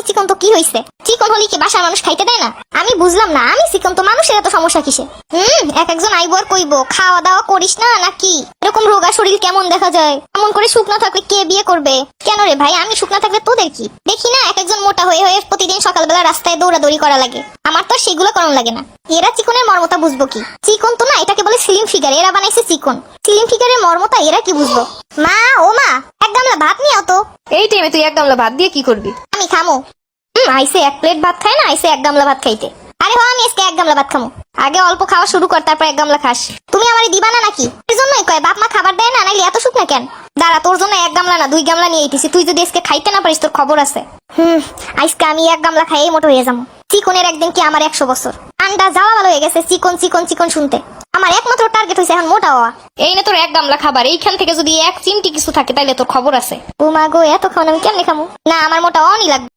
চিকন তো কি হইছে? চিকন হলে কি বাসার মানুষ খাইতে দেয় না? আমি বুঝলাম না, আমি চিকন তো মানুষের এত সমস্যা কিসে? এক একজন আইব আর কইবো খাওয়া দাওয়া করিস না নাকি? এরকম রোগা শরীর কেমন দেখা যায়? এমন করে শুকনা থাকলে কে বিয়ে করবে? কেন রে ভাই, আমি শুকনা থাকলে তোদের কি? দেখি না এক একজন মোটা হয়ে হয়ে প্রতিদিন সকালবেলা রাস্তায় দৌড়াদৌড়ি করা লাগে, আমার তো সেগুলো করানো লাগে না। এরা চিকনের মর্মতা বুঝবো কি? চিকন তো না, এটাকে বলে স্লিম ফিগার, এরা বানাইছে চিকন। স্লিম ফিগারের মর্মতা এরা কি বুঝবো? মা, ও মা, এক গামলা ভাত নিয়ে আও তো। এই টাইমে তুই এক গামলা ভাত দিয়ে কি করবি? আমি খামো। আইসে এক প্লেট ভাত খায় না, আইসে এক গামলা ভাত খাইতে। আরে হ, আমি আজকে এক গামলা ভাত খামো। আগে অল্প খাওয়া শুরু কর, তারপর এক গামলা খাস। তুমি আমারে দিবা না নাকি? এর জন্যই কয় বাপ মা খাবার দেয় না, নাইলে এত শুকনা কেন? দাঁড়া, তোর জন্য এক গামলা না 2 গামলা নিয়ে আইতেছি। তুই যদি আজকে খাইতে না পারিস তোর খবর আছে। আজকে আমি এক গামলা খাইয়েই মোটো হয়ে যাবো। চিকনের একদিন কি আমার 100 বছর। আন্ডা যাওয়া ভালো হয়ে গেছে চিকন চিকন চিকন শুনতে। আমার একমাত্র টার্গেট হয়েছে এখন মোটা হওয়া। এই না তোর এক গামলা খাবার, এইখান থেকে যদি এক চিমটি কিছু থাকে তাইলে তোর খবর আছে। ও মা গো, এত খাওয়ান আমি কেমনে খামু? না, আমার মোটা হওয়াই লাগবে।